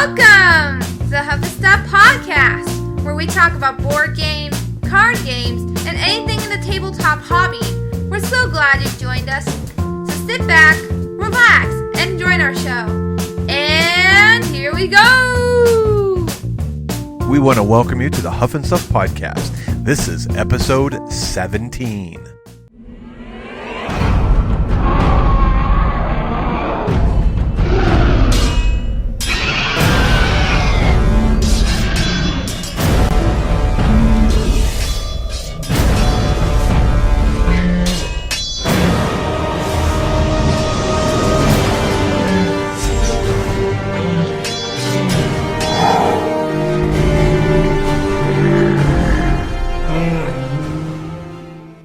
Welcome to the Huff-In-Stuff podcast, where we talk about board games, card games, and anything in the tabletop hobby. We're so glad you've joined us. So sit back, relax, and enjoy our show. And here we go! We want to welcome you to the Huff-In-Stuff podcast. This is episode 17.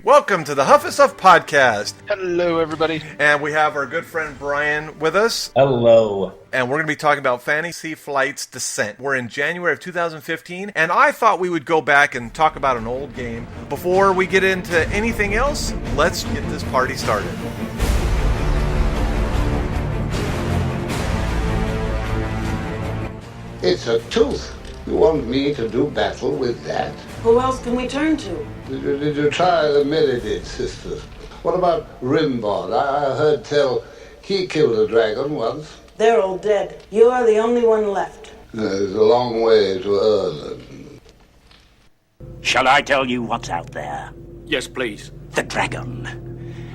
Welcome to the Huff-In-Stuff podcast. Hello, everybody. And we have our good friend Brian with us. Hello. And we're going to be talking about Fantasy Flight's Descent. We're in January of 2015, and I thought we would go back and talk about an old game. Before we get into anything else, let's get this party started. It's a tooth. You want me to do battle with that? Who else can we turn to? Did you try the Meredith sisters? What about Rimbod? I heard tell he killed a dragon once. They're all dead. You are the only one left. There's a long way to Erland. Shall I tell you what's out there? Yes, please. The dragon.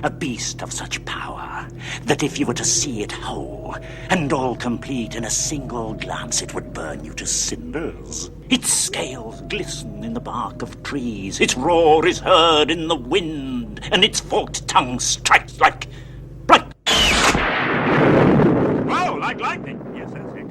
A beast of such power that if you were to see it whole and all complete in a single glance, it would burn you to cinders. Its scales glisten in the bark of trees, its roar is heard in the wind, and its forked tongue strikes like... Oh, like lightning. Yes, that's it.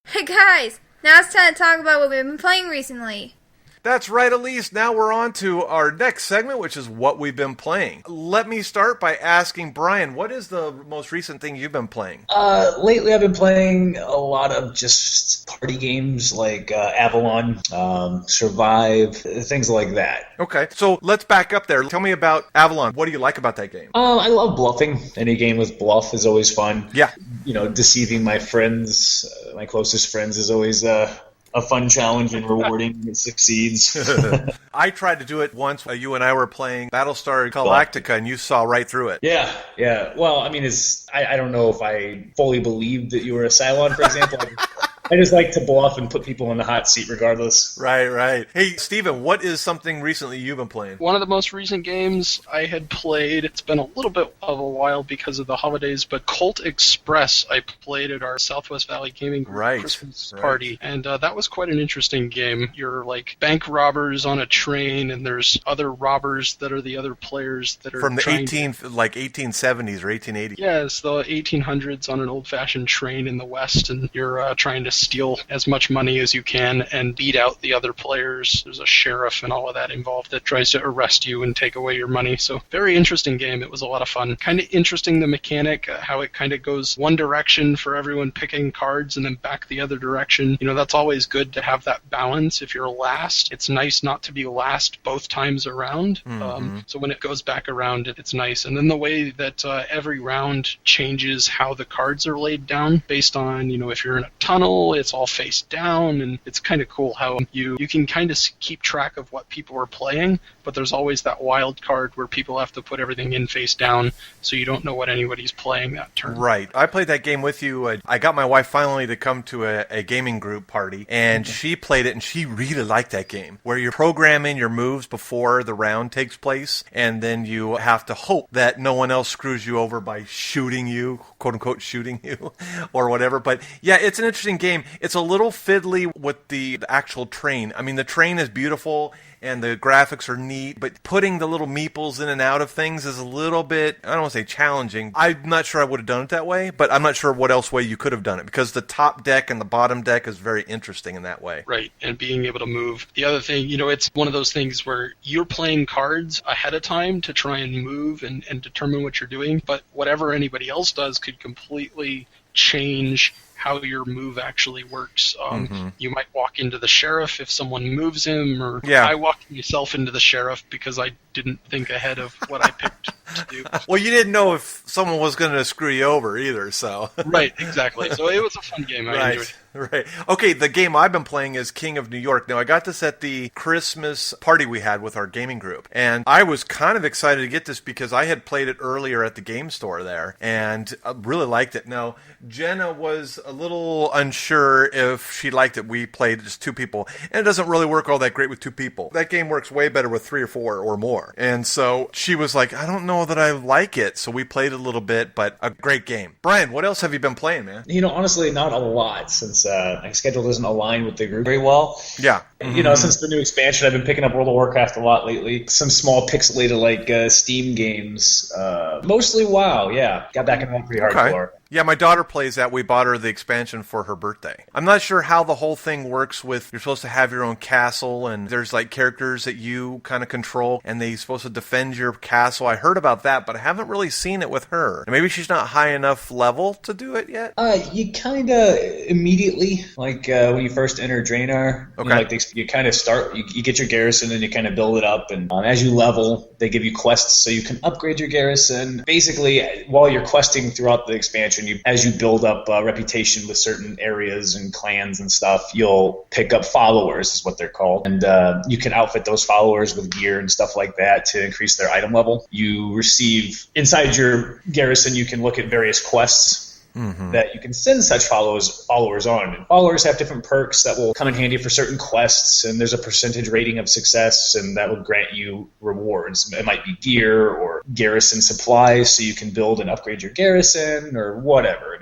Hey guys, now it's time to talk about what we've been playing recently. That's right, Elise. Now we're on to our next segment, which is what we've been playing. Let me start by asking Brian, what is the most recent thing you've been playing? Lately I've been playing a lot of just party games like Avalon, Survive, things like that. Okay, so let's back up there. Tell me about Avalon. What do you like about that game? I love bluffing. Any game with bluff is always fun. Yeah. You know, deceiving my friends, my closest friends is always a fun challenge and rewarding when it succeeds. I tried to do it once. You and I were playing Battlestar Galactica, and you saw right through it. Yeah. Well, I mean, I don't know if I fully believed that you were a Cylon, for example. I just like to bluff and put people in the hot seat regardless. Right. Hey, Steven, what is something recently you've been playing? One of the most recent games I had played, it's been a little bit of a while because of the holidays, but Colt Express I played at our Southwest Valley Gaming Group Christmas party, and that was quite an interesting game. You're like bank robbers on a train, and there's other robbers that are the other players that are from the 1870s or 1880s. Yes, the 1800s on an old-fashioned train in the West, and you're trying to steal as much money as you can and beat out the other players. There's a sheriff and all of that involved that tries to arrest you and take away your money. So very interesting game. It was a lot of fun. Kind of interesting, the mechanic, how it kind of goes one direction for everyone picking cards and then back the other direction. You know, that's always good to have that balance. If you're last, it's nice not to be last both times around. So when it goes back around, it's nice. And then the way that every round changes how the cards are laid down based on, you know, if you're in a tunnel, it's all face down, and it's kind of cool how you can kind of keep track of what people are playing, but there's always that wild card where people have to put everything in face down, so you don't know what anybody's playing that turn. Right. I played that game with you. I got my wife finally to come to a gaming group party, and she played it, and she really liked that game, where you're programming your moves before the round takes place, and then you have to hope that no one else screws you over by shooting you, quote-unquote shooting you, or whatever. But yeah, it's an interesting game. It's a little fiddly with the actual train. I mean, the train is beautiful and the graphics are neat, but putting the little meeples in and out of things is a little bit, I don't want to say challenging. I'm not sure I would have done it that way, but I'm not sure what else way you could have done it, because the top deck and the bottom deck is very interesting in that way. Right, and being able to move. The other thing, you know, it's one of those things where you're playing cards ahead of time to try and move and determine what you're doing, but whatever anybody else does could completely change how your move actually works. You might walk into the sheriff if someone moves him, or I walked myself into the sheriff because I didn't think ahead of what I picked to do. Well, you didn't know if someone was going to screw you over either, so. Right, exactly. So it was a fun game. I enjoyed it. Right. Okay, the game I've been playing is King of New York. Now, I got this at the Christmas party we had with our gaming group, and I was kind of excited to get this because I had played it earlier at the game store there, and I really liked it. Now, Jenna was a little unsure if she liked it. We played just 2 people, and it doesn't really work all that great with 2 people. That game works way better with 3 or 4 or more. And so she was like, I don't know that I like it, so we played a little bit, but a great game. Brian, what else have you been playing, man? Honestly, not a lot since my schedule doesn't align with the group very well. Yeah. Since the new expansion, I've been picking up World of Warcraft a lot lately. Some small pixelated Steam games. Mostly WoW, yeah. Got back into that pretty hardcore. Yeah, my daughter plays that. We bought her the expansion for her birthday. I'm not sure how the whole thing works with you're supposed to have your own castle and there's characters that you kind of control and they're supposed to defend your castle. I heard about that, but I haven't really seen it with her. Maybe she's not high enough level to do it yet? You kind of immediately, when you first enter Draenor, you kind of start, you get your garrison and you kind of build it up, and as you level, they give you quests so you can upgrade your garrison. Basically, while you're questing throughout the expansion, as you build up reputation with certain areas and clans and stuff, you'll pick up followers, is what they're called. And you can outfit those followers with gear and stuff like that to increase their item level. You receive, inside your garrison, you can look at various quests that you can send such followers on. And followers have different perks that will come in handy for certain quests, and there's a percentage rating of success, and that will grant you rewards. It might be gear or garrison supplies, so you can build and upgrade your garrison or whatever.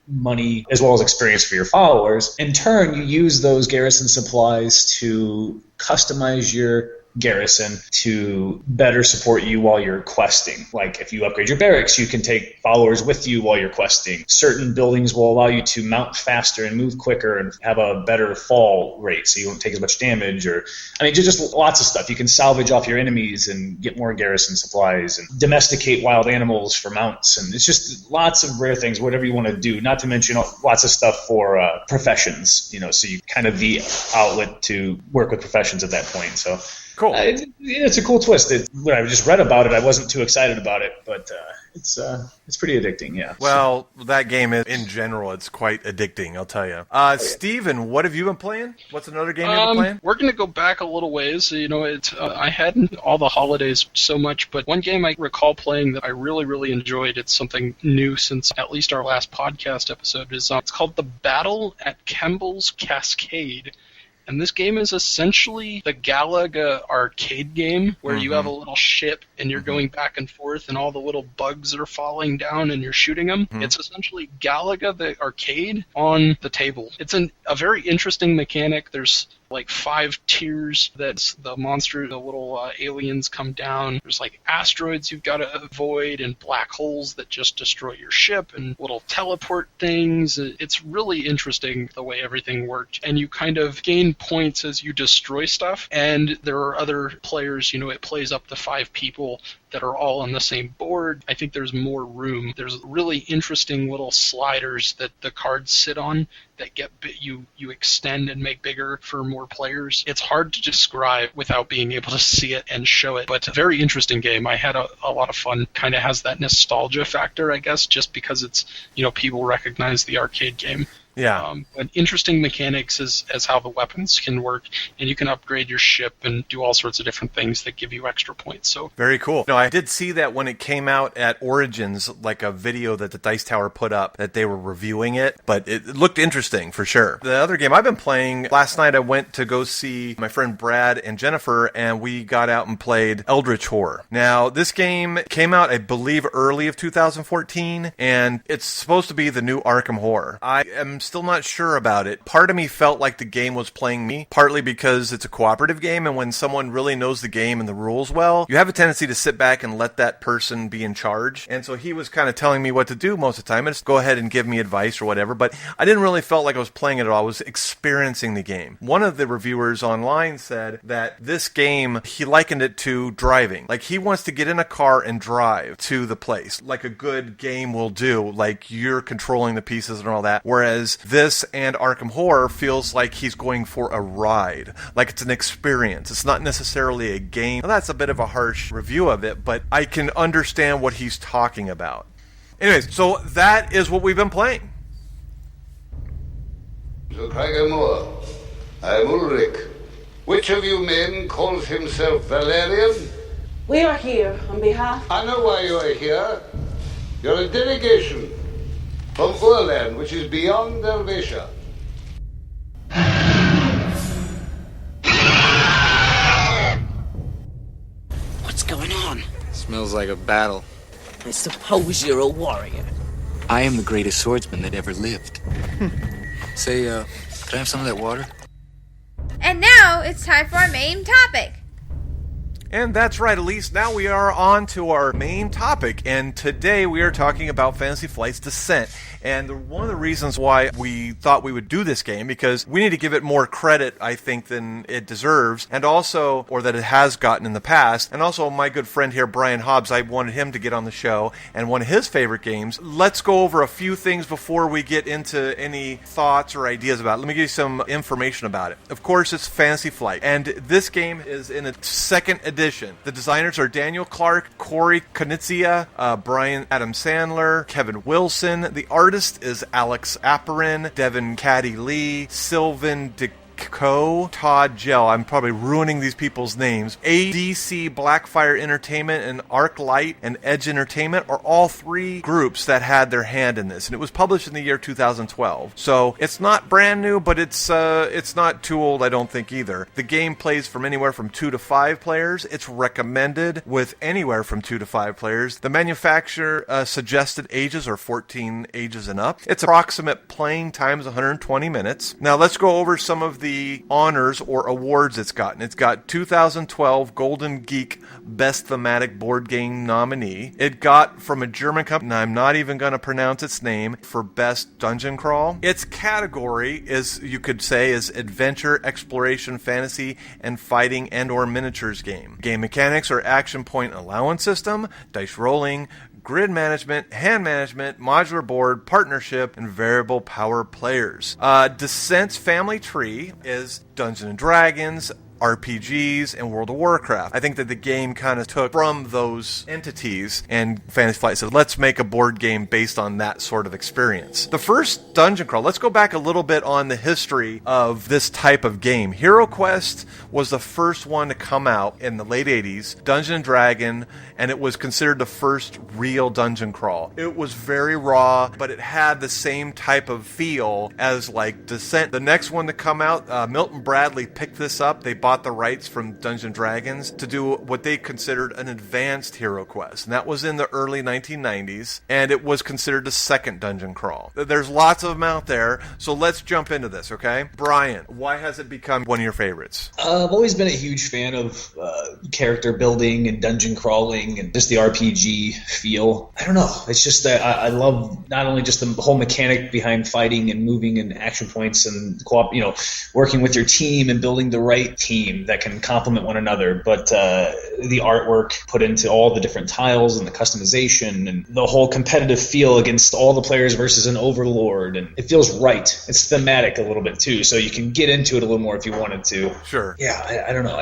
Money as well as experience for your followers. In turn, you use those garrison supplies to customize your garrison to better support you while you're questing. Like if you upgrade your barracks, you can take followers with you while you're questing. Certain buildings will allow you to mount faster and move quicker and have a better fall rate so you won't take as much damage, or just lots of stuff. You can salvage off your enemies and get more garrison supplies and domesticate wild animals for mounts, and it's just lots of rare things, whatever you want to do, not to mention lots of stuff for professions, so you kind of the outlet to work with professions at that point. So cool. It's a cool twist. When I just read about it, I wasn't too excited about it, but it's pretty addicting, yeah. Well, that game is, in general, it's quite addicting, I'll tell you. Steven, what have you been playing? What's another game you've been playing? We're going to go back a little ways. I hadn't all the holidays so much, but one game I recall playing that I really, really enjoyed, it's something new since at least our last podcast episode, is it's called The Battle at Kemble's Cascade. And this game is essentially the Galaga arcade game where you have a little ship and you're going back and forth and all the little bugs are falling down and you're shooting them. It's essentially Galaga the arcade on the table. It's a very interesting mechanic. There's 5 tiers that the monster, the little aliens come down. There's asteroids you've got to avoid and black holes that just destroy your ship and little teleport things. It's really interesting the way everything worked. And you kind of gain points as you destroy stuff. And there are other players, it plays up to 5 people that are all on the same board. I think there's more room. There's really interesting little sliders that the cards sit on that get you extend and make bigger for more players. It's hard to describe without being able to see it and show it, but a very interesting game. I had a lot of fun. Kind of has that nostalgia factor, I guess, just because it's, people recognize the arcade game. Yeah. But interesting mechanics as how the weapons can work, and you can upgrade your ship and do all sorts of different things that give you extra points. So very cool. No, I did see that when it came out at Origins, a video that the Dice Tower put up that they were reviewing it, but it looked interesting for sure. The other game I've been playing, last night I went to go see my friend Brad and Jennifer, and we got out and played Eldritch Horror. Now, this game came out, I believe, early of 2014, and it's supposed to be the new Arkham Horror. I am still not sure about it. Part of me felt like the game was playing me, partly because it's a cooperative game, and when someone really knows the game and the rules well, you have a tendency to sit back and let that person be in charge. And so he was kind of telling me what to do most of the time, and just go ahead and give me advice or whatever, but I didn't really felt like I was playing it at all. I was experiencing the game. One of the reviewers online said that this game, he likened it to driving. He wants to get in a car and drive to the place, like a good game will do, like you're controlling the pieces and all that, whereas this and Arkham Horror feels like he's going for a ride, like it's an experience. It's not necessarily a game. Now, that's a bit of a harsh review of it, but I can understand what he's talking about. Anyways, so that is what we've been playing. Sir Craggamore, I'm Ulrich. Which of you men calls himself Valerian? We are here on behalf... I know why you are here. You're a delegation from Urland, which is beyond Delvetia. What's going on? Smells like a battle. I suppose you're a warrior. I am the greatest swordsman that ever lived. Say, can I have some of that water? And now it's time for our main topic. And that's right, Elise. Now we are on to our main topic, and today we are talking about Fantasy Flight's Descent. And one of the reasons why we thought we would do this game, because we need to give it more credit, I think, than it deserves, and also, or that it has gotten in the past. And also, my good friend here, Brian Hobbs, I wanted him to get on the show, and one of his favorite games. Let's go over a few things before we get into any thoughts or ideas about it. Let me give you some information about it. Of course, it's Fantasy Flight, and this game is in its second edition. The designers are Daniel Clark, Corey Konieczka, Brian Adam Sandler, Kevin Wilson. The artist is Alex Apparin, Devin Caddy Lee, Sylvan DeCo, Todd Gell. I'm probably ruining these people's names. ADC Blackfire Entertainment and ArcLight and Edge Entertainment are all three groups that had their hand in this, and it was published in the year 2012. So it's not brand new, but it's not too old, I don't think, either. The game plays from anywhere from 2 to 5 players. It's recommended with anywhere from 2 to 5 players. The manufacturer suggested ages are 14 ages and up. Its approximate playing time is 120 minutes. Now let's go over some of the honors or awards it's gotten. It's got 2012 Golden Geek Best Thematic Board Game nominee. It got from a German company, I'm not even going to pronounce its name, for Best Dungeon Crawl. Its category is, you could say, is Adventure, Exploration, Fantasy, and Fighting and or Miniatures game. Game mechanics are Action Point Allowance System, Dice Rolling, Grid Management, Hand Management, Modular Board, Partnership, and Variable Power Players. Descent's family tree is Dungeons & Dragons, RPGs, and World of Warcraft. I think that the game kind of took from those entities, and Fantasy Flight said, let's make a board game based on that sort of experience. The first dungeon crawl, let's go back a little bit on the history of this type of game. Hero Quest was the first one to come out in the late 80s, Dungeon & Dragon, and it was considered the first real dungeon crawl. It was very raw, but it had the same type of feel as like Descent. The next one to come out, Milton Bradley picked this up. They bought the rights from Dungeons & Dragons to do what they considered an advanced Hero Quest, and that was in the early 1990s, and it was considered the second dungeon crawl. There's lots of them out there, so let's jump into this, okay? Brian, why has it become one of your favorites? I've always been a huge fan of character building and dungeon crawling and just the RPG feel. I don't know, it's just that I love not only just the whole mechanic behind fighting and moving and action points and working with your team and building the right team that can complement one another, but the artwork put into all the different tiles and the customization and the whole competitive feel against all the players versus an overlord, and it feels right. It's thematic a little bit too, so you can get into it a little more if you wanted to. Sure. Yeah, I don't know,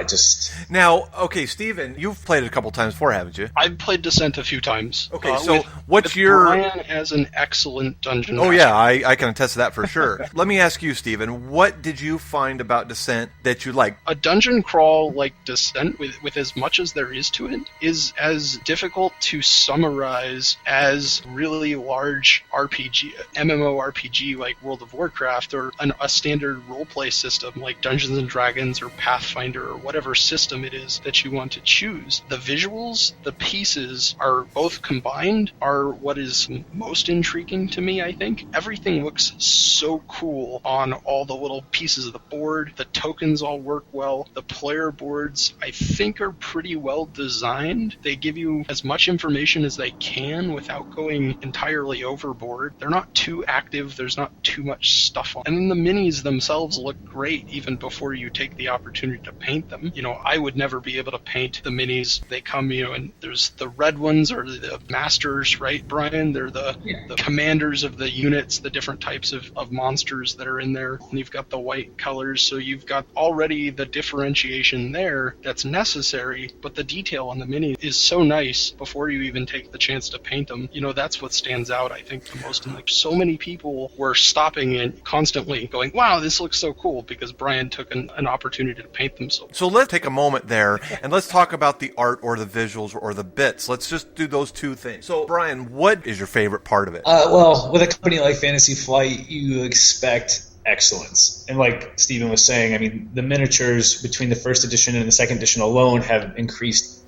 Now, okay, Steven, you've played it a couple times before, haven't you? I've played Descent a few times. Okay, so what's with your... Brian as an excellent dungeon master. Yeah, I can attest to that for sure. Let me ask you, Steven, what did you find about Descent that you liked? A dungeon crawl like Descent, with as much as there is to it, is as difficult to summarize as really large MMORPG like World of Warcraft, or a standard roleplay system like Dungeons & Dragons or Pathfinder, or whatever system it is that you want to choose. The visuals, the pieces are both combined, are what is most intriguing to me, I think. Everything looks so cool on all the little pieces of the board. The tokens all work well. well. The player boards, I think, are pretty well designed. They give you as much information as they can without going entirely overboard. They're not too active. There's not too much stuff on. And then the minis themselves look great even before you take the opportunity to paint them. I would never be able to paint the minis. They come, and there's the red ones are the masters, right, Brian? They're the commanders of the units, the different types of monsters that are in there. And you've got the white colors, so you've got already the differentiation there that's necessary, but the detail on the mini is so nice before you even take the chance to paint them. That's what stands out, I think, the most. And so many people were stopping and constantly going, wow, this looks so cool, because Brian took an opportunity to paint them. So let's take a moment there and let's talk about the art or the visuals or the bits. Let's just do those two things. So Brian, what is your favorite part of it? Well, with a company like Fantasy Flight, you expect excellence. And like Stephen was saying, I mean, the miniatures between the first edition and the second edition alone have increased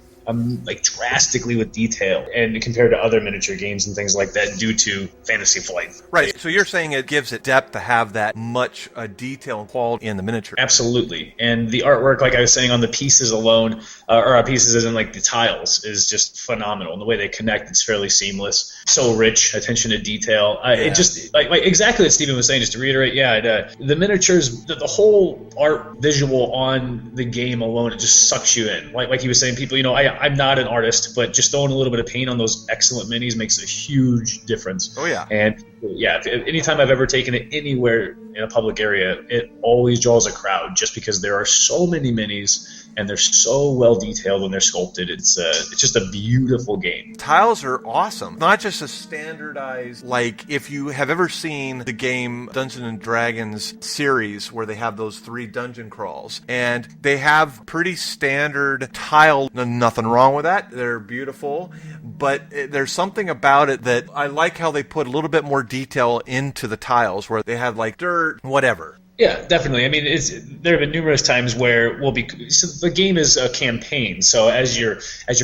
drastically with detail, and compared to other miniature games and things like that due to Fantasy Flight. Right. So you're saying it gives it depth to have that much detail and quality in the miniature. Absolutely. And the artwork, like I was saying, on the pieces alone, or pieces as in like the tiles, is just phenomenal. And the way they connect, it's fairly seamless. So rich, attention to detail. It just, like exactly what Stephen was saying, just to reiterate, the miniatures, the whole art visual on the game alone, it just sucks you in. Like he was saying, people, I'm not an artist, but just throwing a little bit of paint on those excellent minis makes a huge difference. Oh, yeah. And, anytime I've ever taken it anywhere in a public area, it always draws a crowd just because there are so many minis and they're so well detailed when they're sculpted. It's just a beautiful game. Tiles are awesome. Not just a standardized, like if you have ever seen the game Dungeons and Dragons series where they have those 3 dungeon crawls, and they have pretty standard tile, nothing wrong with that. They're beautiful, but there's something about it that I like how they put a little bit more detail into the tiles where they have like dirt, whatever. Yeah, definitely. I mean, there have been numerous times where so the game is a campaign. So as you're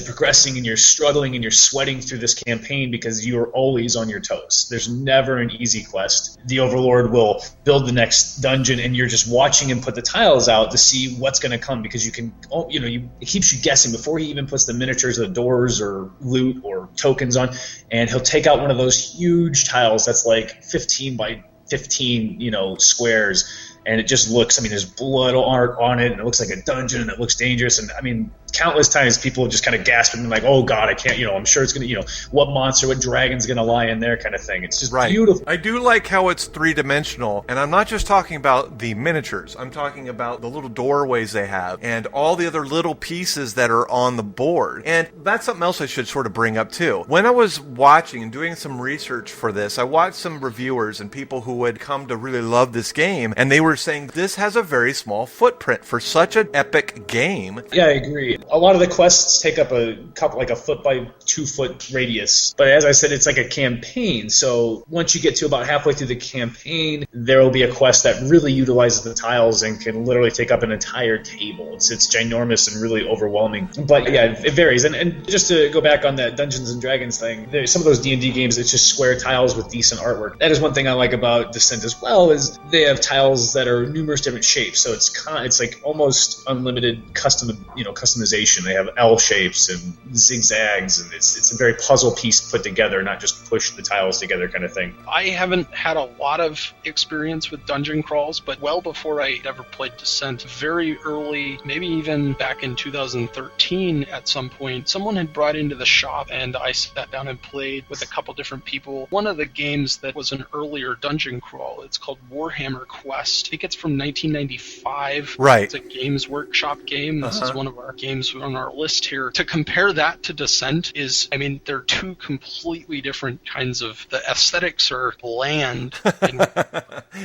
progressing and you're struggling and you're sweating through this campaign because you're always on your toes. There's never an easy quest. The Overlord will build the next dungeon and you're just watching him put the tiles out to see what's going to come, because you can, it keeps you guessing before he even puts the miniatures of the doors or loot or tokens on, and he'll take out one of those huge tiles that's like 15 by 15, squares, and it just looks, there's blood art on it, and it looks like a dungeon, and it looks dangerous, and countless times people have just kind of gasped and like, oh god, I can't, I'm sure it's going to, what monster, what dragon's going to lie in there kind of thing. It's just beautiful. I do like how it's 3-dimensional, and I'm not just talking about the miniatures. I'm talking about the little doorways they have and all the other little pieces that are on the board. And that's something else I should sort of bring up too. When I was watching and doing some research for this, I watched some reviewers and people who had come to really love this game, and they were saying this has a very small footprint for such an epic game. Yeah, I agree. A lot of the quests take up a couple, like a 1 by 2 foot radius. But as I said, it's like a campaign. So once you get to about halfway through the campaign, there will be a quest that really utilizes the tiles and can literally take up an entire table. It's ginormous and really overwhelming. But yeah, it varies. And just to go back on that Dungeons and Dragons thing, there's some of those D&D games, it's just square tiles with decent artwork. That is one thing I like about Descent as well, is they have tiles that are numerous different shapes. So it's like almost unlimited customization. They have L shapes and zigzags, and it's a very puzzle piece put together, not just push the tiles together kind of thing. I haven't had a lot of experience with dungeon crawls, but well before I ever played Descent, very early, maybe even back in 2013 at some point, someone had brought into the shop and I sat down and played with a couple different people. One of the games that was an earlier dungeon crawl, it's called Warhammer Quest. I think it's from 1995. Right. It's a Games Workshop game. This is one of our games on our list here. To compare that to Descent is, they're 2 completely different kinds of, the aesthetics are bland.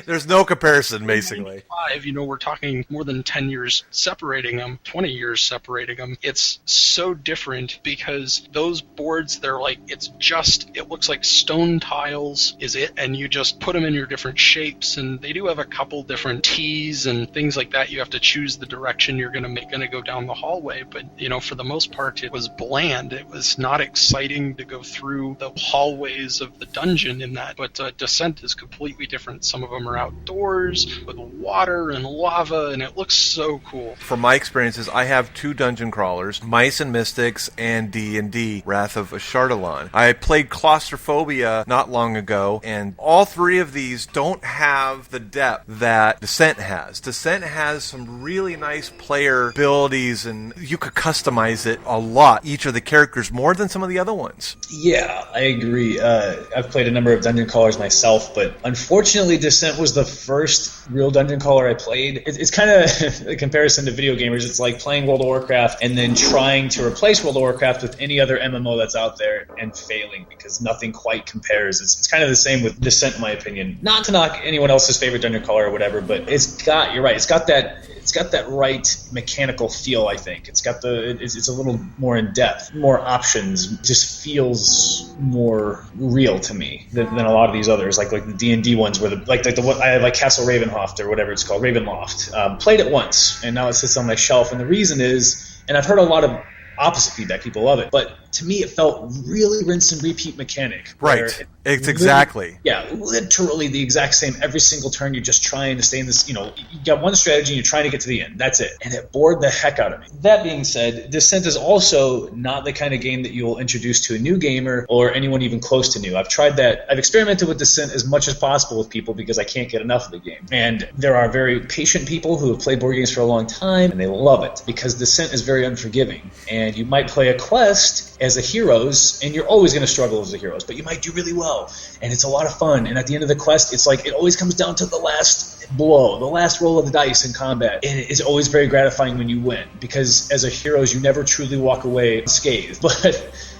There's no comparison, basically. We're talking more than 10 years separating them, 20 years separating them. It's so different because those boards, they're like, it looks like stone tiles is it, and you just put them in your different shapes, and they do have a couple different T's and things like that. You have to choose the direction you're going to go down the hallway, but for the most part, it was bland. It was not exciting to go through the hallways of the dungeon in that. But Descent is completely different. Some of them are outdoors with water and lava, and it looks so cool. From my experiences, I have 2 dungeon crawlers, Mice and Mystics and D&D, Wrath of Ashardalon. I played Claustrophobia not long ago, and all 3 of these don't have the depth that Descent has. Descent has some really nice player abilities, and you could customize it a lot, each of the characters, more than some of the other ones. Yeah, I agree. I've played a number of dungeon crawlers myself, but unfortunately Descent was the first real dungeon crawler I played. It's kind of a comparison to video gamers. It's like playing World of Warcraft and then trying to replace World of Warcraft with any other MMO that's out there and failing because nothing quite compares. It's kind of the same with Descent, in my opinion. Not to knock anyone else's favorite dungeon crawler or whatever, but you're right, it's got that right mechanical feel, I think. It's a little more in depth, more options, just feels more real to me than a lot of these others, like the D&D ones where the one I have, like Castle Ravenloft or whatever it's called, Ravenloft. Played it once and now it sits on my shelf, and the reason is, and I've heard a lot of opposite feedback, people love it, but to me it felt really rinse and repeat mechanic. Right. It's exactly. Literally the exact same every single turn. You're just trying to stay in this, you got one strategy and you're trying to get to the end. That's it. And it bored the heck out of me. That being said, Descent is also not the kind of game that you will introduce to a new gamer or anyone even close to new. I've tried that. I've experimented with Descent as much as possible with people because I can't get enough of the game. And there are very patient people who have played board games for a long time and they love it because Descent is very unforgiving. And you might play a quest as a heroes, and you're always going to struggle as the heroes, but you might do really well, and it's a lot of fun. And at the end of the quest, it's like it always comes down to the last blow, the last roll of the dice in combat, and it's always very gratifying when you win, because as a heroes, you never truly walk away unscathed.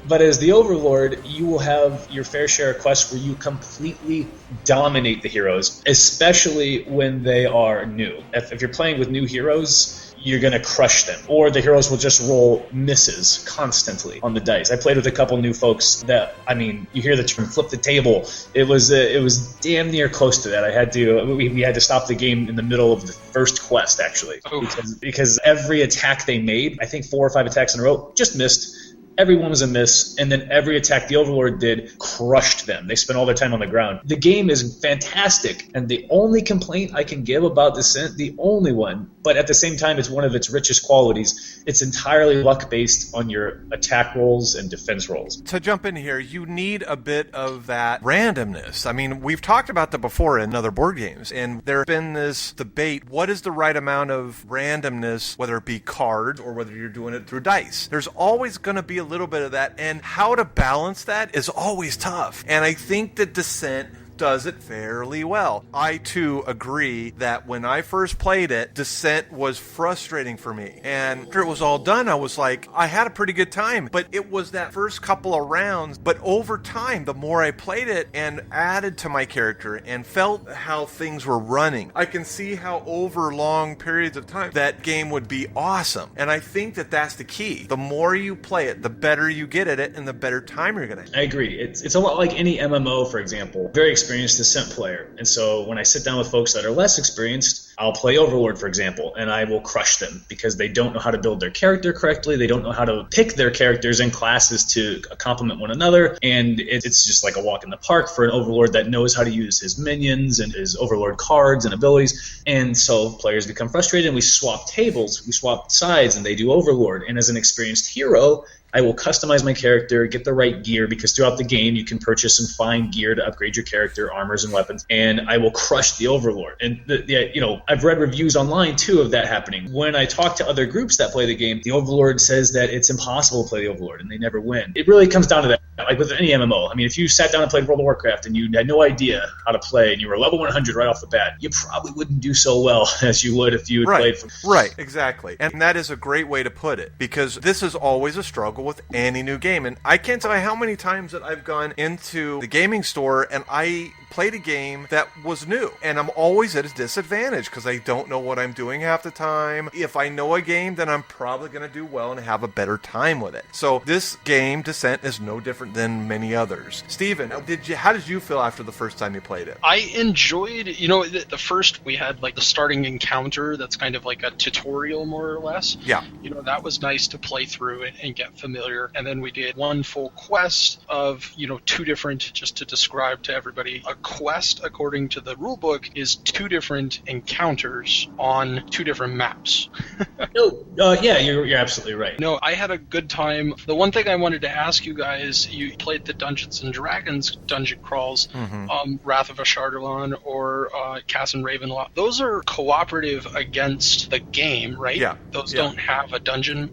But as the Overlord, you will have your fair share of quests where you completely dominate the heroes, especially when they are new. If you're playing with new heroes, you're going to crush them. Or the heroes will just roll misses constantly on the dice. I played with a couple new folks that, you hear the term flip the table. It was damn near close to that. We had to stop the game in the middle of the first quest, actually. Because every attack they made, I think 4 or 5 attacks in a row, just missed. Every one was a miss, and then every attack the Overlord did crushed them. They spent all their time on the ground. The game is fantastic, and the only complaint I can give about Descent, the only one, but at the same time it's one of its richest qualities, it's entirely luck-based on your attack rolls and defense rolls. To jump in here, you need a bit of that randomness. We've talked about that before in other board games, and there's been this debate, what is the right amount of randomness, whether it be card or whether you're doing it through dice? There's always going to be a little bit of that, and how to balance that is always tough. And I think that Descent does it fairly well. I, too, agree that when I first played it, Descent was frustrating for me. And after it was all done, I was like, I had a pretty good time. But it was that first couple of rounds. But over time, the more I played it and added to my character and felt how things were running, I can see how over long periods of time that game would be awesome. And I think that that's the key. The more you play it, the better you get at it and the better time you're going to have. I agree. It's a lot like any MMO, for example. Very experienced Descent player. And so when I sit down with folks that are less experienced, I'll play Overlord, for example, and I will crush them because they don't know how to build their character correctly. They don't know how to pick their characters and classes to complement one another. And it's just like a walk in the park for an Overlord that knows how to use his minions and his Overlord cards and abilities. And so players become frustrated and we swap tables, we swap sides, and they do Overlord. And as an experienced hero, I will customize my character, get the right gear, because throughout the game you can purchase and find gear to upgrade your character, armors and weapons, and I will crush the Overlord. And I've read reviews online too of that happening. When I talk to other groups that play the game, the Overlord says that it's impossible to play the Overlord and they never win. It really comes down to that. Like with any MMO, if you sat down and played World of Warcraft and you had no idea how to play and you were level 100 right off the bat, you probably wouldn't do so well as you would if you had played from... Right, exactly. And that is a great way to put it, because this is always a struggle with any new game. And I can't tell you how many times that I've gone into the gaming store and I played a game that was new, and I'm always at a disadvantage because I don't know what I'm doing half the time. If I know a game, then I'm probably going to do well and have a better time with it. So this game, Descent, is no different than many others. Steven, how did you feel after the first time you played it? I enjoyed, the first we had like the starting encounter that's kind of like a tutorial more or less. Yeah. That was nice to play through it and get familiar. And then we did one full quest of, two different, just to describe to everybody, a quest according to the rule book is 2 different encounters on 2 different maps. Yeah, you're absolutely right. No, I had a good time. The one thing I wanted to ask you guys, you played the Dungeons and Dragons dungeon crawls, Wrath of Ashardalon or Cass and Ravenloft. Those are cooperative against the game, right? Yeah. Those don't have a dungeon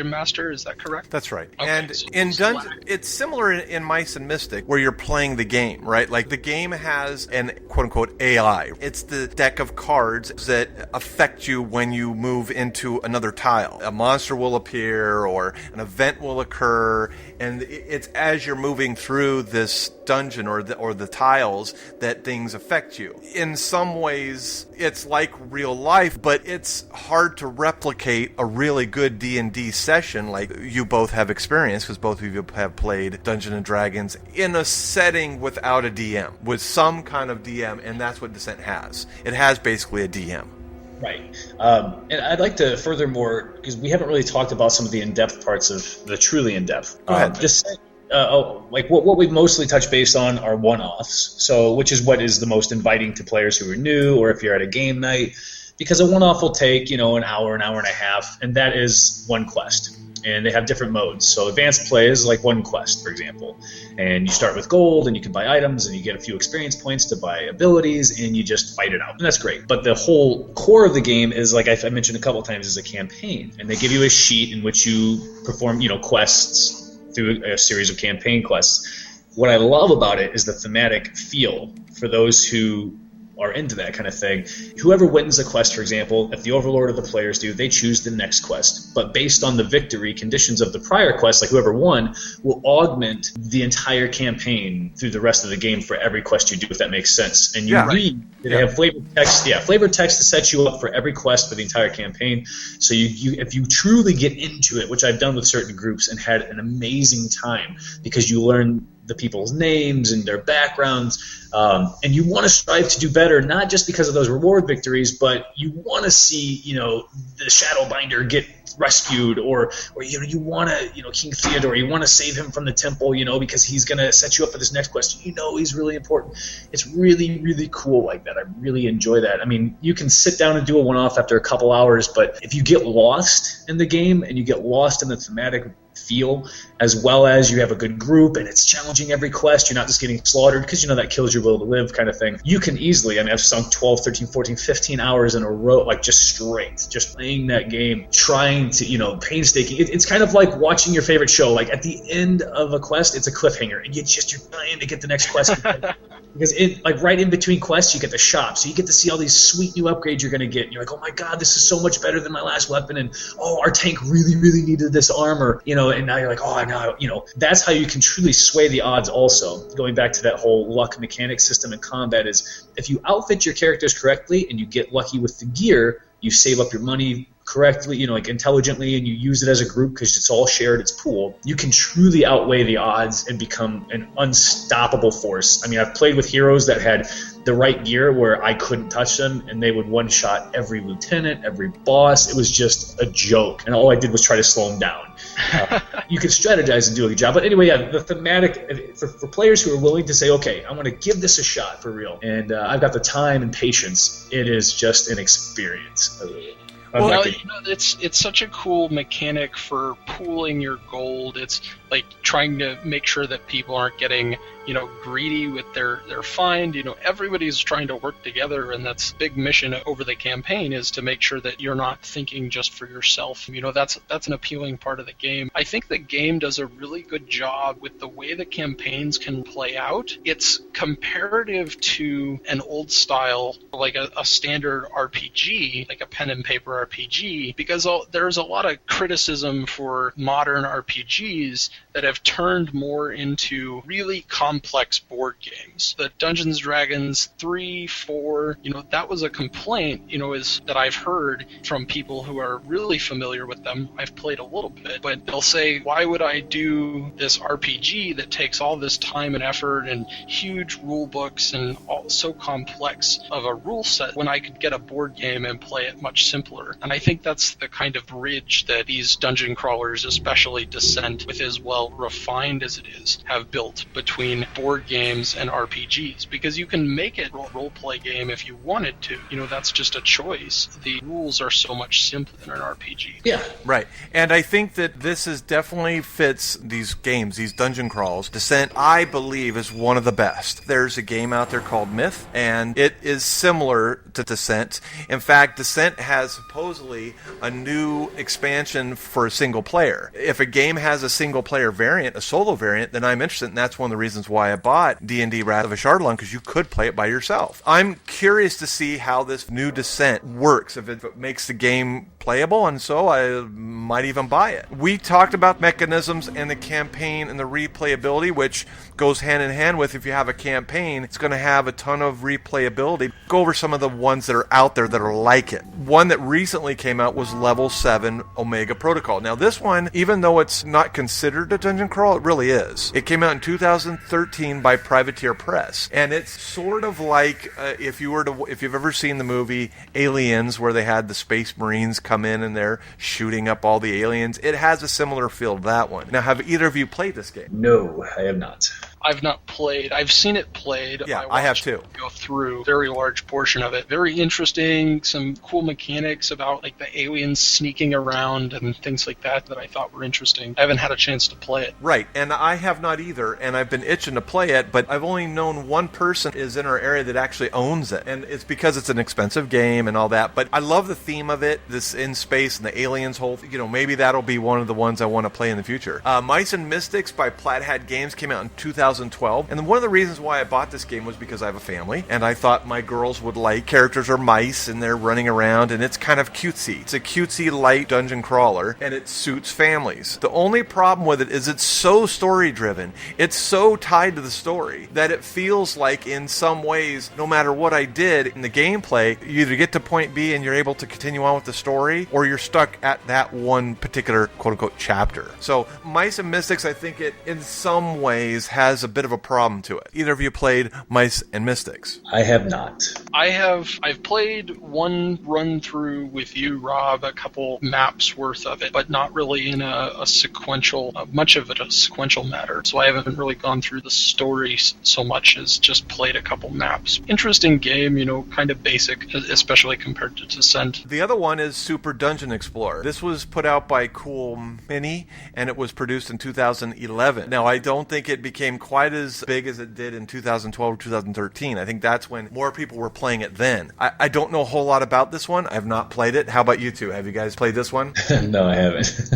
master, is that correct? That's right. Okay, and so in Dungeon, it's similar in Mice and Mystic, where you're playing the game, right? Like the game has an quote-unquote AI. It's the deck of cards that affect you when you move into another tile. A monster will appear or an event will occur, and it's as you're moving through this dungeon or the tiles that things affect you. In some ways, it's like real life, but it's hard to replicate a really good D&D session like you both have experienced, because both of you have played Dungeons and Dragons in a setting without a DM, with some kind of DM, and that's what Descent has. It has basically a DM. Right. And I'd like to furthermore, because we haven't really talked about some of the in-depth parts of the truly in-depth. Go ahead. What we've mostly touched base on are one-offs, so which is what is the most inviting to players who are new, or if you're at a game night, because a one-off will take, an hour and a half, and that is one quest. And they have different modes. So advanced play is like one quest, for example. And you start with gold, and you can buy items, and you get a few experience points to buy abilities, and you just fight it out. And that's great. But the whole core of the game is, like I mentioned a couple of times, is a campaign. And they give you a sheet in which you perform, quests through a series of campaign quests. What I love about it is the thematic feel for those who are into that kind of thing. Whoever wins a quest, for example, if the overlord of the players do, they choose the next quest. But based on the victory conditions of the prior quest, like whoever won, will augment the entire campaign through the rest of the game for every quest you do, if that makes sense. And you read, they have flavored text to set you up for every quest for the entire campaign. So you if you truly get into it, which I've done with certain groups and had an amazing time, because you learn the people's names and their backgrounds, and you want to strive to do better, not just because of those reward victories, but you want to see, the Shadowbinder get rescued, or you want to, King Theodore, you want to save him from the temple, because he's going to set you up for this next quest. He's really important. It's really, really cool like that. I really enjoy that. I mean, you can sit down and do a one-off after a couple hours, but if you get lost in the game and you get lost in the thematic feel, as well as you have a good group and it's challenging every quest, you're not just getting slaughtered because that kills your will to live kind of thing, you can easily, I've sunk 12, 13, 14, 15 hours in a row, like just playing that game, trying to, painstaking. It's kind of like watching your favorite show. Like at the end of a quest, it's a cliffhanger, and you're trying to get the next quest. Because right in between quests, you get the shop, so you get to see all these sweet new upgrades you're going to get. And you're like, oh my god, this is so much better than my last weapon, and our tank really, really needed this armor, and now you're like, oh, now, that's how you can truly sway the odds. Also, going back to that whole luck mechanic system in combat, is if you outfit your characters correctly and you get lucky with the gear, you save up your money correctly, intelligently, and you use it as a group because it's all shared, it's pooled, you can truly outweigh the odds and become an unstoppable force. I mean, I've played with heroes that had the right gear where I couldn't touch them, and they would one-shot every lieutenant, every boss. It was just a joke, and all I did was try to slow them down. You can strategize and do a good job. But anyway, the thematic, for players who are willing to say, okay, I'm going to give this a shot for real, and I've got the time and patience, it is just an experience. Well, it's such a cool mechanic for pooling your gold. It's like trying to make sure that people aren't getting, greedy with their find. Everybody's trying to work together, and that's a big mission over the campaign, is to make sure that you're not thinking just for yourself. That's an appealing part of the game. I think the game does a really good job with the way the campaigns can play out. It's comparative to an old style, like a standard RPG, like a pen and paper RPG, because there's a lot of criticism for modern RPGs that have turned more into really complex board games. The Dungeons & Dragons 3, 4, that was a complaint, is that I've heard from people who are really familiar with them. I've played a little bit, but they'll say, why would I do this RPG that takes all this time and effort and huge rule books and so complex of a rule set when I could get a board game and play it much simpler? And I think that's the kind of bridge that these dungeon crawlers, especially Descent, with as well refined as it is, have built between board games and RPGs. Because you can make it a role-play game if you wanted to. That's just a choice. The rules are so much simpler than an RPG. Yeah. Right. And I think that this is definitely fits these games, these dungeon crawls. Descent, I believe, is one of the best. There's a game out there called Myth, and it is similar to Descent. In fact, Descent has supposedly a new expansion for a single player. If a game has a single player variant, a solo variant, then I'm interested, and that's one of the reasons why I bought D&D Wrath of Ashardalon, because you could play it by yourself. I'm curious to see how this new Descent works, if it makes the game playable, and so I might even buy it. We talked about mechanisms and the campaign and the replayability, which goes hand in hand with, if you have a campaign, it's going to have a ton of replayability. Go over some of the ones that are out there that are like it. One that recently came out was Level 7 Omega Protocol. Now this one, even though it's not considered a dungeon crawl, it really is. It came out in 2013 by Privateer Press, and it's sort of like if you've ever seen the movie Aliens, where they had the Space Marines come in and they're shooting up all the aliens. It has a similar feel to that one. Now, have either of you played this game? No, I have not. I've not played. I've seen it played. Yeah, I have too. Go through a very large portion of it. Very interesting. Some cool mechanics about like the aliens sneaking around and things like that I thought were interesting. I haven't had a chance to play it. Right, and I have not either, and I've been itching to play it, but I've only known one person is in our area that actually owns it, and it's because it's an expensive game and all that, but I love the theme of it, this in space and the aliens whole, maybe that'll be one of the ones I want to play in the future. Mice and Mystics by Plaid Hat Games came out in 2012, and one of the reasons why I bought this game was because I have a family, and I thought my girls would like characters are mice, and they're running around, and it's kind of cutesy. It's a cutesy light dungeon crawler, and it suits families. The only problem with it is it's so story-driven. It's so tied to the story that it feels like, in some ways, no matter what I did in the gameplay, you either get to point B and you're able to continue on with the story, or you're stuck at that one particular quote-unquote chapter. So Mice and Mystics, I think it, in some ways, has a bit of a problem to it. Either of you played Mice and Mystics? I have not. I've played one run-through with you, Rob, a couple maps worth of it, but not really in a sequential, much of it a sequential matter. So I haven't really gone through the story so much as just played a couple maps. Interesting game, kind of basic, especially compared to Descent. The other one is Super Dungeon Explorer. This was put out by Cool Mini, and it was produced in 2011. Now, I don't think it became quite as big as it did in 2012 or 2013. I think that's when more people were playing it then. I don't know a whole lot about this one. I have not played it. How about you two? Have you guys played this one? No, I haven't.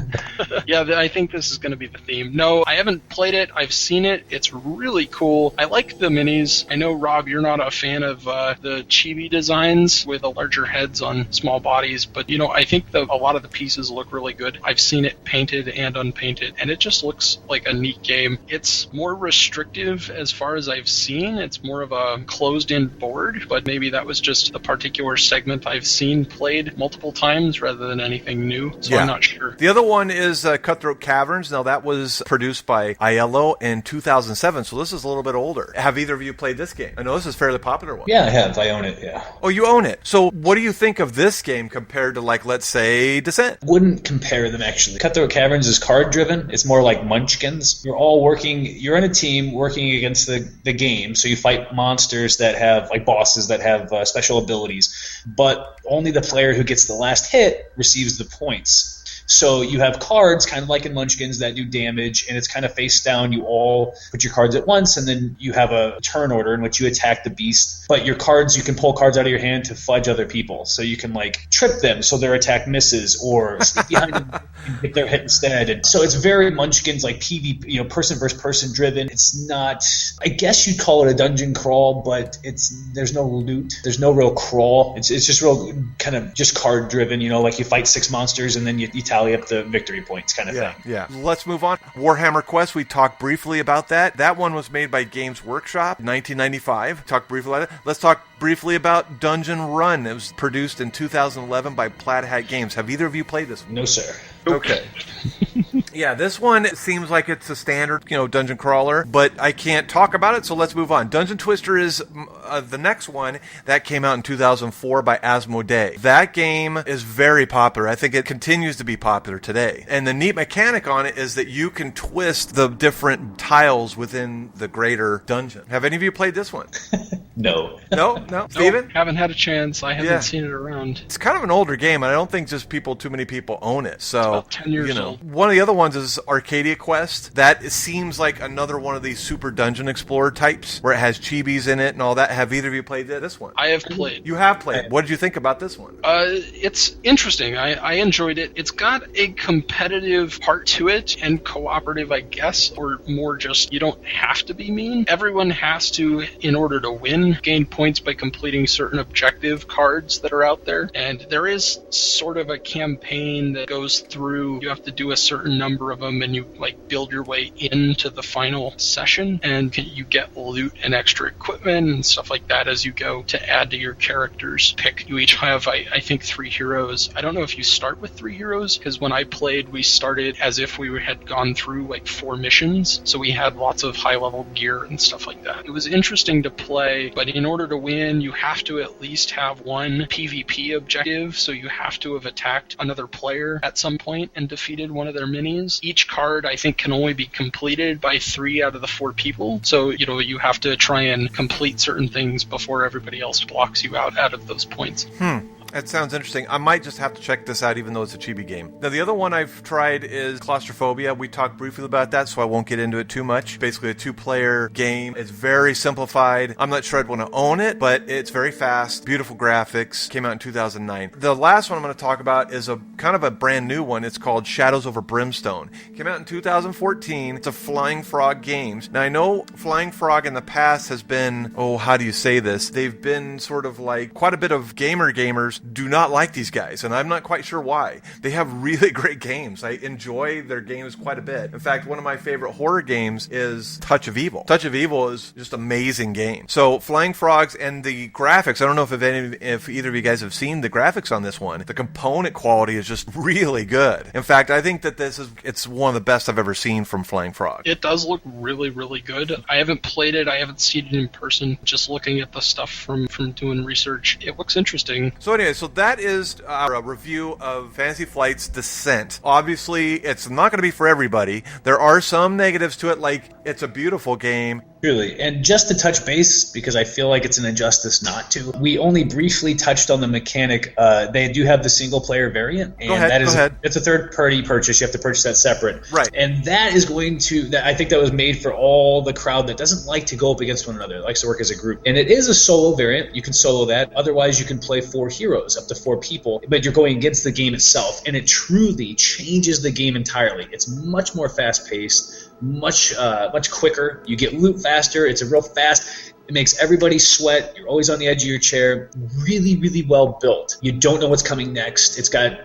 Yeah, I think this is going to be the theme. No, I haven't played it. I've seen it. It's really cool. I like the minis. I know, Rob, you're not a fan of the chibi designs with the larger heads on small bodies, but, I think a lot of the pieces look really good. I've seen it painted and unpainted, and it just looks like a neat game. It's more restrictive as far as I've seen. It's more of a closed-in board, but maybe that was just a particular segment I've seen played multiple times rather than anything new, so yeah. I'm not sure. The other one is Cutthroat Caverns. Now, that was produced by Aiello in 2007, so this is a little bit older. Have either of you played this game? I know this is a fairly popular one. Yeah, I have. I own it, yeah. Oh, you own it. So what do you think of this game compared to, let's say, Descent? Wouldn't compare them, actually. Cutthroat Caverns is card-driven. It's more like Munchkins. You're in a team working against the game, so you fight monsters that have, bosses that have special abilities, but only the player who gets the last hit receives the points. So you have cards, kind of like in Munchkins, that do damage, and it's kind of face down. You all put your cards at once, and then you have a turn order in which you attack the beast. But your cards, you can pull cards out of your hand to fudge other people. So you can, trip them so their attack misses, or sneak behind them and get their hit instead. And so it's very Munchkins, PvP, person versus person driven. It's not, I guess you'd call it a dungeon crawl, but there's no loot. There's no real crawl. It's just real kind of just card driven, you fight 6 monsters, and then you tap tally up the victory points kind of thing. Yeah. Let's move on. Warhammer Quest, we talked briefly about that. That one was made by Games Workshop, 1995. Talked briefly about it. Let's talk briefly about Dungeon Run. It was produced in 2011 by Plaid Hat Games. Have either of you played this one? No, sir. Okay. Yeah, this one seems like it's a standard, dungeon crawler, but I can't talk about it, so let's move on. Dungeon Twister is the next one that came out in 2004 by Asmodee. That game is very popular. I think it continues to be popular today. And the neat mechanic on it is that you can twist the different tiles within the greater dungeon. Have any of you played this one? No. No? Steven? Nope, haven't had a chance. I haven't seen it around. It's kind of an older game, and I don't think just too many people own it. So, about 10 years old. One of the other ones is Arcadia Quest. That seems like another one of these super dungeon explorer types where it has chibis in it and all that. Have either of you played this one? I have played. You have played. What did you think about this one? It's interesting. I enjoyed it. It's got a competitive part to it and cooperative, I guess, or more just you don't have to be mean. Everyone has to, in order to win, gain points by completing certain objective cards that are out there. And there is sort of a campaign that goes through. You have to do a certain number of them and you build your way into the final session, and you get loot and extra equipment and stuff like that as you go to add to your character's pick. You each have, I think, 3 heroes. I don't know if you start with 3 heroes, because when I played, we started as if we had gone through 4 missions, so we had lots of high-level gear and stuff like that. It was interesting to play, but in order to win, you have to at least have one PvP objective, so you have to have attacked another player at some point and defeated one of their minis. Each card, I think, can only be completed by 3 out of the 4 people, so you have to try and complete certain things before everybody else blocks you out of those points. That sounds interesting. I might just have to check this out, even though it's a chibi game. Now, the other one I've tried is Claustrophobia. We talked briefly about that, so I won't get into it too much. Basically, a 2-player game. It's very simplified. I'm not sure I'd want to own it, but it's very fast. Beautiful graphics. Came out in 2009. The last one I'm going to talk about is a kind of a brand new one. It's called Shadows Over Brimstone. Came out in 2014. It's a Flying Frog Games. Now, I know Flying Frog in the past has been, how do you say this? They've been sort of quite a bit of gamers do not like these guys, and I'm not quite sure why. They have really great games. I enjoy their games quite a bit. In fact, one of my favorite horror games is Touch of Evil. Touch of Evil is just an amazing game. So Flying Frogs and the graphics, I don't know if either of you guys have seen the graphics on this one. The component quality is just really good. In fact, I think that it's one of the best I've ever seen from Flying Frog. It does look really, really good. I haven't played it. I haven't seen it in person. Just looking at the stuff from doing research, it looks interesting. So anyway, so that is our review of Fantasy Flight's Descent. Obviously, it's not going to be for everybody. There are some negatives to it, like it's a beautiful game. Truly. And just to touch base, because I feel like it's an injustice not to, we only briefly touched on the mechanic. They do have the single-player variant, and it's a third-party purchase. You have to purchase that separate. Right. And that is going to, I think that was made for all the crowd that doesn't like to go up against one another, likes to work as a group. And it is a solo variant. You can solo that. Otherwise, you can play 4 heroes, up to 4 people, but you're going against the game itself, and it truly changes the game entirely. It's much more fast-paced, much quicker. You get loot faster. It's a real fast. It makes everybody sweat. You're always on the edge of your chair. Really, really well built. You don't know what's coming next. It's got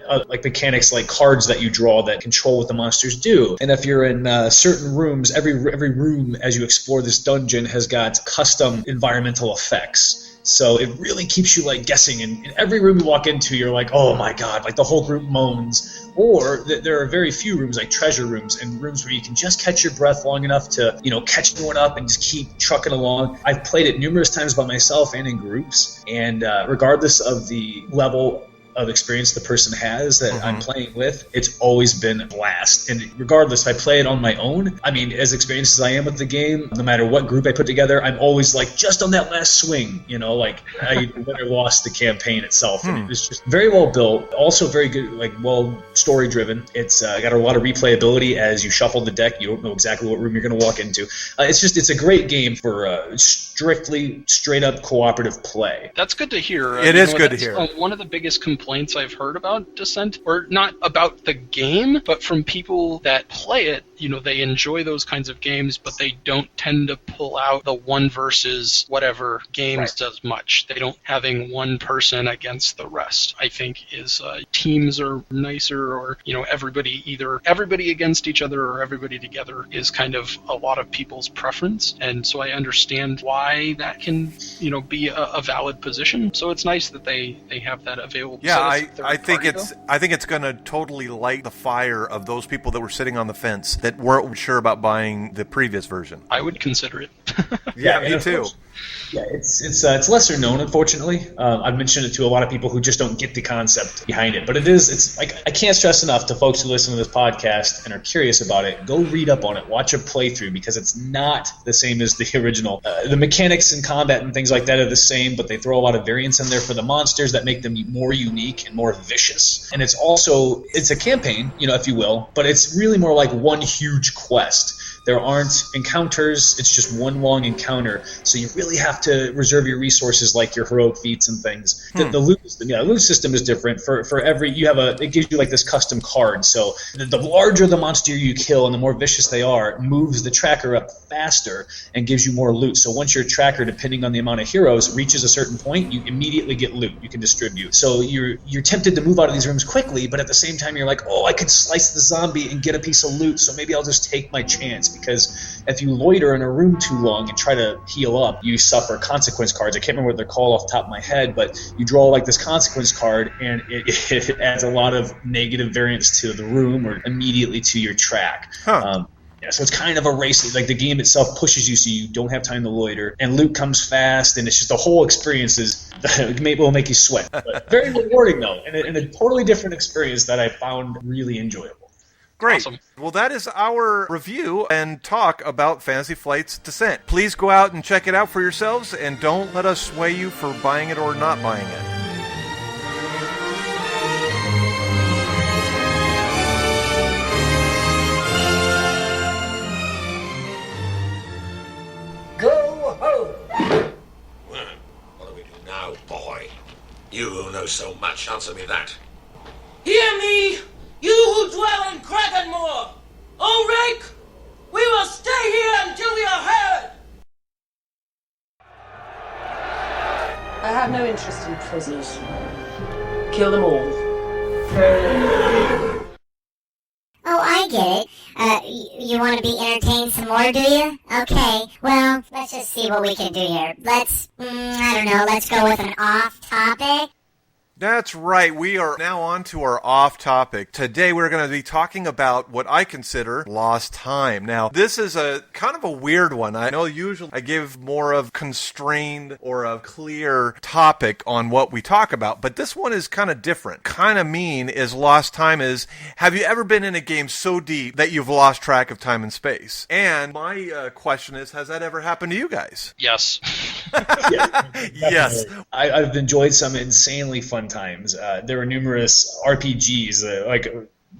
mechanics like cards that you draw that control what the monsters do. And if you're in certain rooms, every room as you explore this dungeon has got custom environmental effects. So it really keeps you guessing, and in every room you walk into, you're like, oh my god, the whole group moans. Or there are very few rooms, like treasure rooms, and rooms where you can just catch your breath long enough to, catch everyone up and just keep trucking along. I've played it numerous times by myself and in groups, and regardless of the level of experience the person has that I'm playing with, it's always been a blast. And regardless, if I play it on my own, as experienced as I am with the game, no matter what group I put together, I'm always just on that last swing, I win or lost the campaign itself. And it was just very well built, also very good, well story driven. It's got a lot of replayability as you shuffle the deck. You don't know exactly what room you're going to walk into. It's a great game for strictly straight up cooperative play. That's good to hear. It is good to hear. One of the biggest complaints I've heard about Descent, or not about the game, but from people that play it, they enjoy those kinds of games, but they don't tend to pull out the one versus whatever games does much. They don't having one person against the rest, I think, is teams are nicer, or, either everybody against each other or everybody together is kind of a lot of people's preference. And so I understand why that can, be a valid position. So it's nice that they have that available. Yeah, So I think it's going to totally light the fire of those people that were sitting on the fence that weren't sure about buying the previous version. I would consider it. Yeah, me too. Yeah, it's lesser known, unfortunately. I've mentioned it to a lot of people who just don't get the concept behind it. But it's like, I can't stress enough to folks who listen to this podcast and are curious about it, go read up on it, watch a playthrough, because it's not the same as the original. The mechanics in combat and things like that are the same, but they throw a lot of variance in there for the monsters that make them more unique and more vicious. And it's a campaign, if you will, but it's really more like one huge quest. There aren't encounters, it's just one long encounter, so you really have to reserve your resources like your heroic feats and things. The loot system is different. For every, it gives you like this custom card, so the larger the monster you kill and the more vicious they are, moves the tracker up faster and gives you more loot. So once your tracker, depending on the amount of heroes, reaches a certain point, you immediately get loot you can distribute. So you're tempted to move out of these rooms quickly, but at the same time you're like, oh, I could slice the zombie and get a piece of loot, so maybe I'll just take my chance. Because if you loiter in a room too long and try to heal up, you suffer consequence cards. I can't remember what they're called off the top of my head, but you draw like this consequence card, and it adds a lot of negative variance to the room or immediately to your track. So it's kind of a race. Like the game itself pushes you so you don't have time to loiter, and loot comes fast, and it's just the whole experience will make you sweat. But very rewarding though, and a totally different experience that I found really enjoyable. Great. Awesome. Well, that is our review and talk about Fantasy Flight's Descent. Please go out and check it out for yourselves, and don't let us sway you for buying it or not buying it. Go home! Well, what do we do now, boy? You who know so much, answer me that. Hear me, you who dwell in Krakenmoor! Ulrich, we will stay here until we are heard! I have no interest in prisoners. Kill them all. Oh, I get it. You want to be entertained some more, do you? Okay, well, let's just see what we can do here. Let's go with an off-topic. That's right. We are now on to our off-topic. Today we're going to be talking about what I consider lost time. Now, this is a kind of a weird one. I know usually I give more of constrained or a clear topic on what we talk about, but this one is kind of different. Kind of mean is lost time is, have you ever been in a game so deep that you've lost track of time and space? And my question is, has that ever happened to you guys? Yes. Yes. I've enjoyed some insanely fun times. There were numerous RPGs, like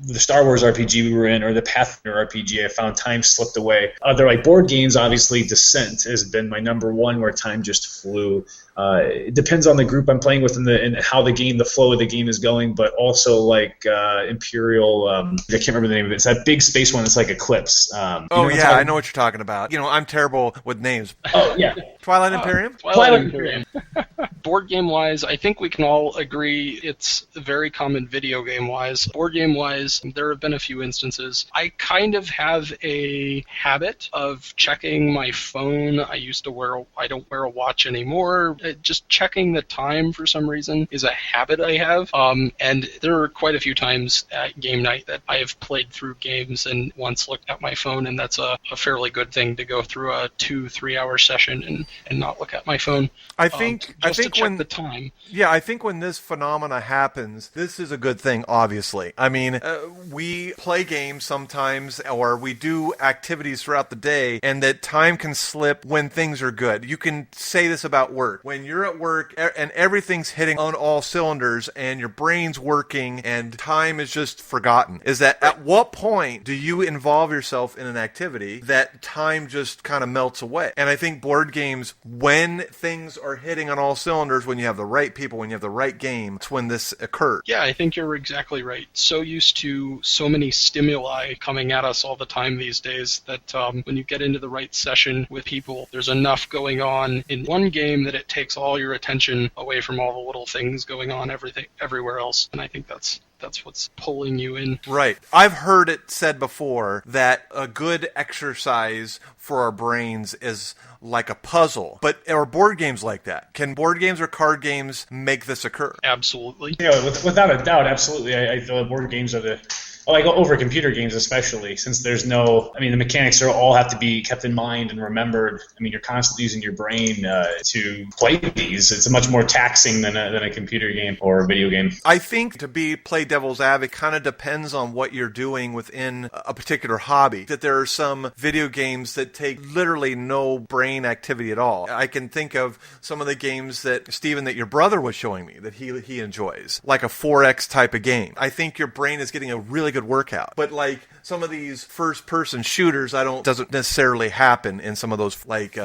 the Star Wars RPG we were in, or the Pathfinder RPG. I found time slipped away. They're like board games. Obviously, Descent has been my number one, where time just flew. It depends on the group I'm playing with and how the flow of the game is going, but also like Imperial. I can't remember the name of it. It's that big space one. It's like Eclipse. I know what you're talking about. I'm terrible with names. Oh yeah, Twilight Imperium. Twilight Imperium. Board game wise, I think we can all agree it's very common. Video game wise, board game wise, there have been a few instances. I kind of have a habit of checking my phone. I don't wear a watch anymore. Just checking the time for some reason is a habit I have. And there are quite a few times at game night that I have played through games and once looked at my phone, and that's a fairly good thing to go through a 2-3 hour session and not look at my phone. I think when the time. Yeah, I think when this phenomena happens, this is a good thing, obviously. I mean, we play games sometimes, or we do activities throughout the day, and that time can slip when things are good. You can say this about work. When you're at work and everything's hitting on all cylinders and your brain's working and time is just forgotten, is that at what point do you involve yourself in an activity that time just kind of melts away? And I think board games, when things are hitting on all cylinders, cylinders, when you have the right people, when you have the right game, it's when this occurs. Yeah, I think you're exactly right. So used to so many stimuli coming at us all the time these days that when you get into the right session with people, there's enough going on in one game that it takes all your attention away from all the little things going on everywhere else. And I think that's what's pulling you in. Right. I've heard it said before that a good exercise for our brains is like a puzzle. But are board games like that? Can board games or card games make this occur? Absolutely. Yeah, without a doubt, absolutely. I feel board games are like over computer games especially, since there's no, the mechanics all have to be kept in mind and remembered. You're constantly using your brain to play these. It's much more taxing than a computer game or a video game. I think to play devil's advocate kind of depends on what you're doing within a particular hobby. That there are some video games that take literally no brain activity at all. I can think of some of the games that, Stephen, that your brother was showing me that he enjoys, like a 4X type of game. I think your brain is getting a really good workout. But like some of these first-person shooters, doesn't necessarily happen in some of those, like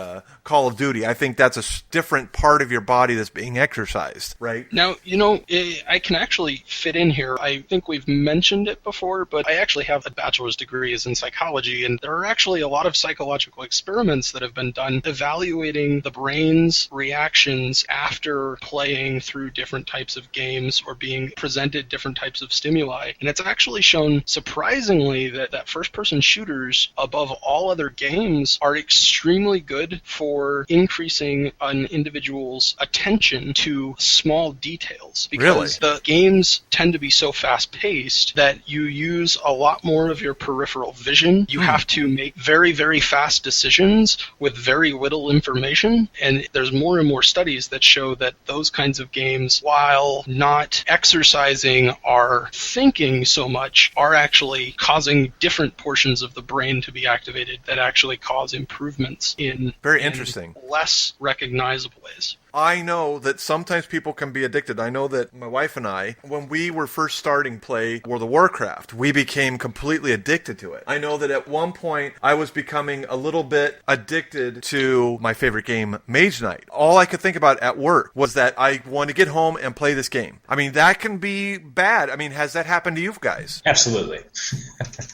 Call of Duty. I think that's a different part of your body that's being exercised, right? Now, I can actually fit in here. I think we've mentioned it before, but I actually have a bachelor's degree in psychology, and there are actually a lot of psychological experiments that have been done evaluating the brain's reactions after playing through different types of games or being presented different types of stimuli. And it's actually shown, surprisingly, that first-person shooters, above all other games, are extremely good for increasing an individual's attention to small details. Because the games tend to be so fast-paced that you use a lot more of your peripheral vision. You have to make very, very fast decisions with very little information. And there's more and more studies that show that those kinds of games, while not exercising our thinking so much, are actually causing different portions of the brain to be activated that actually cause improvements in very interesting, less recognizable ways. I know that sometimes people can be addicted. I know that my wife and I, when we were first starting play World of Warcraft, we became completely addicted to it. I know that at one point I was becoming a little bit addicted to my favorite game, Mage Knight. All I could think about at work was that I want to get home and play this game. That can be bad. Has that happened to you guys? Absolutely.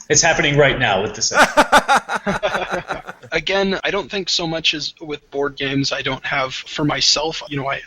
It's happening right now with this. Again, I don't think so much as with board games. I don't have, for myself,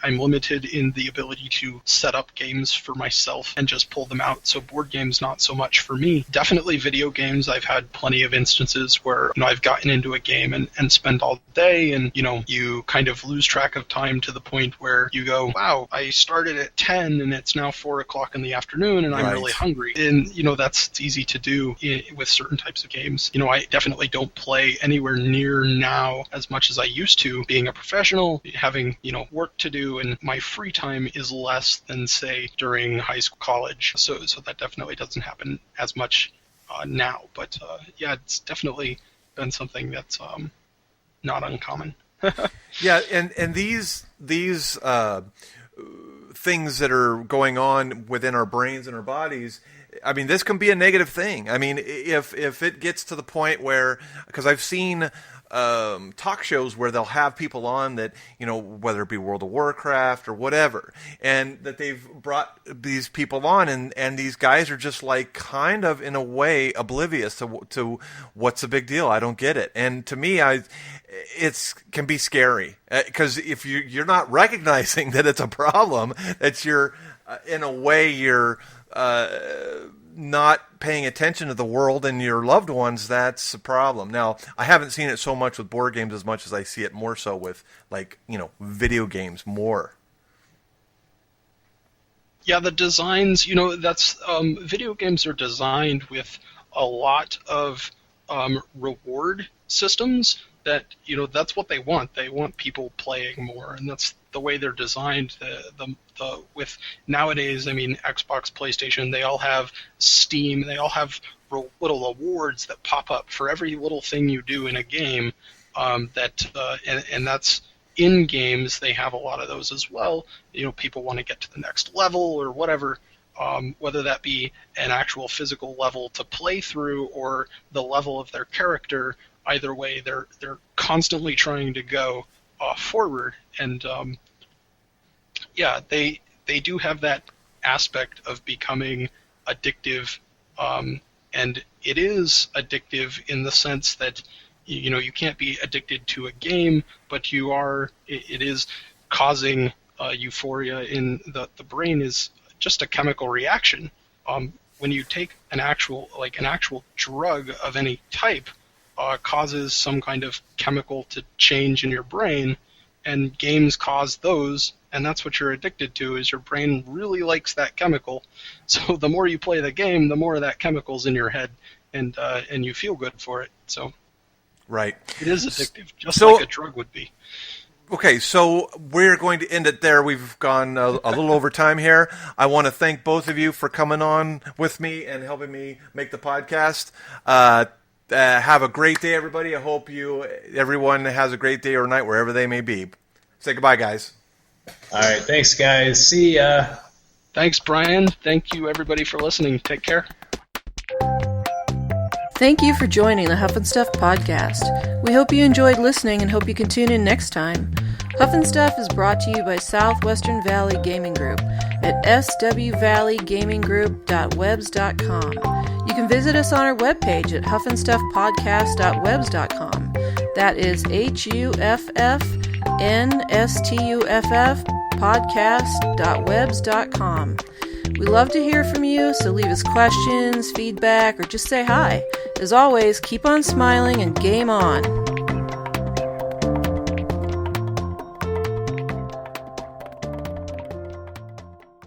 I'm limited in the ability to set up games for myself and just pull them out. So board games, not so much for me. Definitely video games. I've had plenty of instances where I've gotten into a game and spent all day, and you kind of lose track of time to the point where you go, wow, I started at 10 and it's now 4 o'clock in the afternoon and I'm really hungry. And it's easy to do with certain types of games. I definitely don't play anywhere near now as much as I used to, being a professional, having work to do, and my free time is less than, say, during high school, college. So that definitely doesn't happen as much now. But yeah, it's definitely been something that's not uncommon. Yeah, and these things that are going on within our brains and our bodies, this can be a negative thing. If it gets to the point where, because I've seen talk shows where they'll have people on that, whether it be World of Warcraft or whatever, and that they've brought these people on, and these guys are just like kind of in a way oblivious to what's the big deal. I don't get it. And to me, it can be scary because if you're not recognizing that it's a problem, that you're in a way you're not paying attention to the world and your loved ones, that's a problem. Now, I haven't seen it so much with board games as much as I see it more so with, video games more. Yeah, the designs, that's video games are designed with a lot of reward systems that, that's what they want. They want people playing more, and that's the way they're designed. With nowadays, Xbox, PlayStation, they all have Steam, they all have little awards that pop up for every little thing you do in a game. And that's in games. They have a lot of those as well. People want to get to the next level or whatever. Whether that be an actual physical level to play through or the level of their character. Either way, they're constantly trying to go forward, and yeah, they do have that aspect of becoming addictive, and it is addictive in the sense that you can't be addicted to a game, but it is causing euphoria in the brain. Is just a chemical reaction. When you take an actual drug of any type, causes some kind of chemical to change in your brain, and games cause those, and that's what you're addicted to. Is your brain really likes that chemical, so the more you play the game, the more of that chemical's in your head, and you feel good for it. So, right, it is addictive, just like a drug would be. Okay, so we're going to end it there. We've gone a little over time here. I want to thank both of you for coming on with me and helping me make the podcast. Have a great day, everybody. I hope everyone has a great day or night wherever they may be. Say goodbye, guys. All right, thanks, guys. See ya. Thanks, Brian. Thank you, everybody, for listening. Take care. Thank you for joining the Huff-In-Stuff podcast. We hope you enjoyed listening and hope you can tune in next time. Huff-In-Stuff is brought to you by Southwestern Valley Gaming Group at swvalleygamingsgroup.webs.com. You can visit us on our webpage at huffandstuffpodcast.webs.com. That is HuffNStuff podcast.webs.com. We love to hear from you, so leave us questions, feedback, or just say hi. As always, keep on smiling and game on.